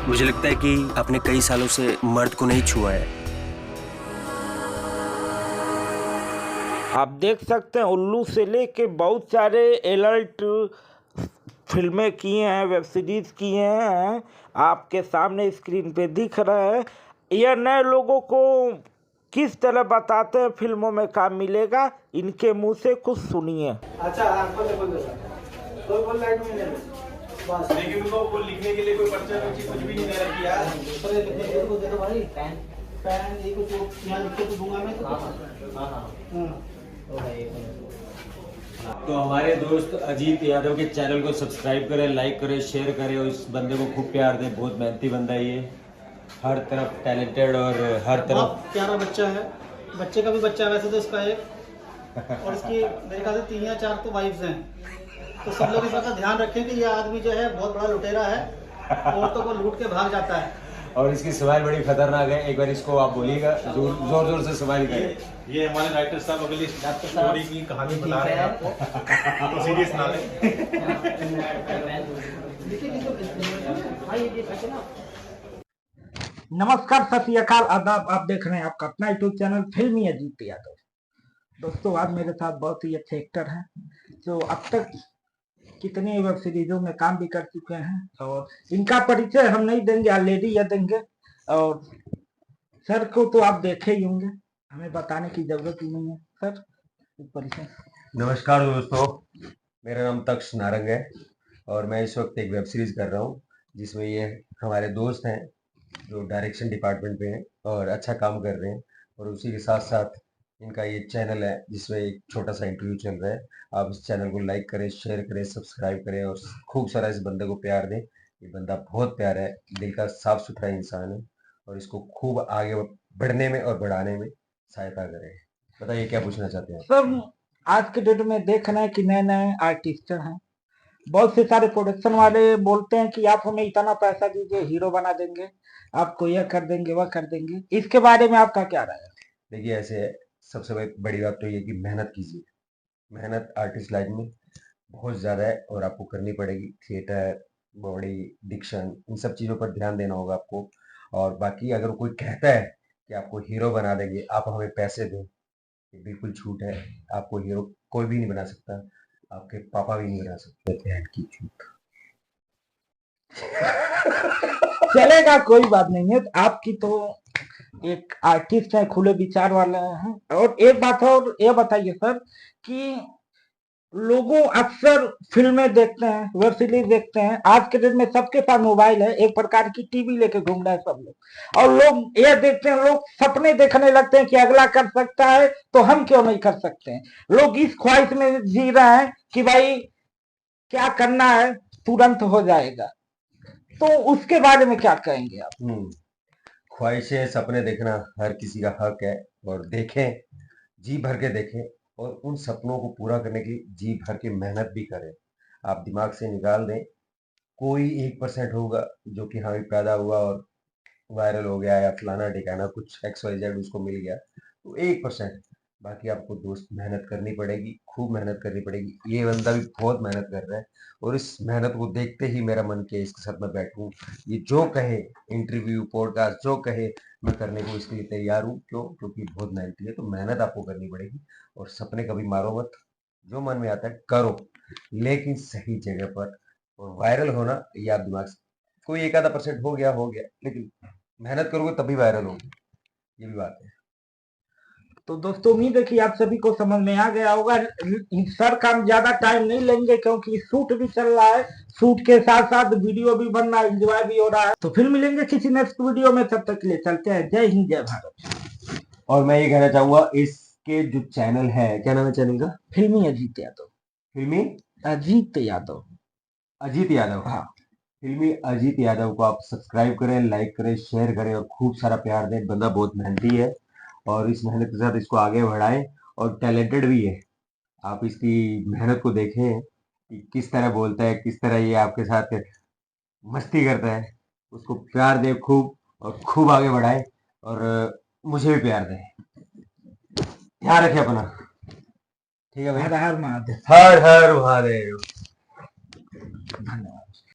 मुझे लगता है कि आपने कई सालों से मर्द को नहीं छुआ है। आप देख सकते हैं उल्लू से लेके बहुत सारे एडल्ट फिल्में किए हैं, वेब सीरीज किए हैं, आपके सामने स्क्रीन पे दिख रहा है। यह नए लोगों को किस तरह बताते हैं फिल्मों में काम मिलेगा, इनके मुंह से कुछ सुनिए। अच्छा कोई बोल लाइट में नहीं बस, लेकिन उनको लिखने के लिए कोई पर्चा कुछ भी नहीं दे रखी यार। अरे लिखने को दे दो भाई, पेन ये कुछ यहाँ लिख के तो दूंगा मैं। हां तो हमारे दोस्त अजीत यादव के चैनल को सब्सक्राइब करें, लाइक करें, शेयर करें और इस बंदे को खूब प्यार दें। बहुत मेहनती बंदा है ये, हर तरफ टैलेंटेड और हर तरफ प्यारा बच्चा है। बच्चे का भी बच्चा है वैसे तो इसका एक, और इसकी मेरे ख्याल से 3 या 4 तो वाइफ्स हैं। तो सब लोग इस बात का ध्यान रखें कि यह आदमी जो है बहुत बड़ा लुटेरा है, औरतों को लूट के भाग जाता है। और इसकी स्माइल बड़ी खतरनाक है। एक बार इसको आप बोलिएगा, जोर जोर से स्माइल करें। ये हमारे राइटर साहब अगली स्टोरी की कहानी बता रहे हैं आपको, तो सीरियस ना लें। नमस्कार, सत श्री अकाल, आदाब। आप देख रहे हैं आपका अपना यूट्यूब चैनल फिल्मी अजीत यादव। दोस्तों, आज मेरे साथ बहुत ही अच्छे एक्टर हैं जो अब तक कितनी वेब सीरीजों में काम भी कर चुके हैं, और इनका परिचय हम नहीं देंगे, ऑलरेडी यह देंगे। और सर को तो आप देखे ही होंगे, हमें बताने की जरूरत ही नहीं है। सर, परिचय। नमस्कार दोस्तों, मेरा नाम तक्ष नारंग है और मैं इस वक्त एक वेब सीरीज कर रहा हूँ जिसमें ये हमारे दोस्त हैं जो डायरेक्शन डिपार्टमेंट पे हैं और अच्छा काम कर रहे हैं। और उसी के साथ साथ इनका ये चैनल है जिसमें एक छोटा सा इंटरव्यू चल रहा है। आप इस चैनल को लाइक करें, शेयर करें, सब्सक्राइब करें और खूब सारा इस बंदे को प्यार दें। ये बंदा बहुत प्यारा है, दिल का साफ सुथरा इंसान है और इसको खूब आगे बढ़ने में और बढ़ाने में सहायता करें। बताइए क्या पूछना चाहते हैं? सर, आज के डेट में देख रहे हैं कि नए नए आर्टिस्ट हैं, बहुत से सारे प्रोडक्शन वाले बोलते हैं कि आप हमें इतना पैसा दीजिए, हीरो बना देंगे, आपको यह कर देंगे, वह कर देंगे। इसके बारे में आपका क्या राय है? देखिए, ऐसे है, सबसे बड़ी बात तो ये कि मेहनत कीजिए। मेहनत आर्टिस्ट लाइन में बहुत ज़्यादा है और आपको करनी पड़ेगी। थिएटर, बॉडी, डिक्शन, इन सब चीज़ों पर ध्यान देना होगा आपको। और बाकी अगर कोई कहता है कि आपको हीरो बना देंगे, आप हमें पैसे दें, ये बिल्कुल झूठ है। आपको हीरो कोई भी नहीं बना सकता, आपके पापा भी नहीं बना सकते। बहन की झूठ। चलेगा, कोई बात नहीं है। आपकी तो एक आर्टिस्ट है, खुले विचार वाला है। और एक बात और ये बताइए सर कि लोगों अक्सर फिल्में देखते हैं, वेब सीरीज देखते हैं, आज के दिन में सबके पास मोबाइल है, एक प्रकार की टीवी लेके घूम रहे हैं सब लोग, और लोग ये देखते हैं, लोग सपने देखने लगते हैं कि अगला कर सकता है तो हम क्यों नहीं कर सकते हैं। लोग इस ख्वाहिश में जी रहे हैं कि भाई क्या करना है, तुरंत हो जाएगा। तो उसके बारे में क्या कहेंगे आप? ख्वाहिशें, सपने देखना हर किसी का हक है और देखें, जी भर के देखें और उन सपनों को पूरा करने के लिए जी भर के मेहनत भी करें। आप दिमाग से निकाल दें, कोई 1% होगा जो कि हाँ भी पैदा हुआ और वायरल हो गया या फलाना ठिकाना कुछ XYZ उसको मिल गया, तो 1%। बाकी आपको दोस्त मेहनत करनी पड़ेगी, खूब मेहनत करनी पड़ेगी। ये बंदा भी बहुत मेहनत कर रहा है और इस मेहनत को देखते ही मेरा मन किया इसके साथ मैं बैठूं। ये जो कहे, इंटरव्यू, पॉडकास्ट जो कहे, मैं करने को इसके लिए तैयार हूँ। क्यों? क्योंकि बहुत मेहनती है, तो मेहनत आपको करनी पड़ेगी। और सपने कभी मारो मत, जो मन में आता है करो, लेकिन सही जगह पर। और वायरल होना, ये आप दिमाग से, कोई एक आधा % हो गया, लेकिन मेहनत करोगे तभी वायरल होगी, ये भी बात है। तो दोस्तों, उम्मीद है कि आप सभी को समझ में आ गया होगा। सर का हम ज्यादा टाइम नहीं लेंगे क्योंकि शूट भी चल रहा है, शूट के साथ साथ वीडियो भी बन रहा है, एंजॉय भी हो रहा है। तो फिर मिलेंगे किसी नेक्स्ट वीडियो में, तब तक के लिए चलते हैं। जय हिंद, जय भारत। और मैं ये कहना चाहूंगा, इसके जो चैनल है, क्या नाम है चैनल का? फिल्मी अजीत यादव। फिल्मी अजीत यादव। अजीत यादव। हाँ। फिल्मी अजीत यादव को आप सब्सक्राइब करें, लाइक करें, शेयर करें और खूब सारा प्यार दें। बंदा बहुत मेहनती है और इस मेहनत के साथ इसको आगे बढ़ाएं और टैलेंटेड भी है। आप इसकी मेहनत को देखें कि किस तरह बोलता है, किस तरह ये आपके साथ मस्ती करता है। उसको प्यार दें खूब और खूब आगे बढ़ाएं और मुझे भी प्यार दें। ध्यान रखें अपना। ठीक है भाई। हर हर महादेव। हर हर महादेव। धन्यवाद।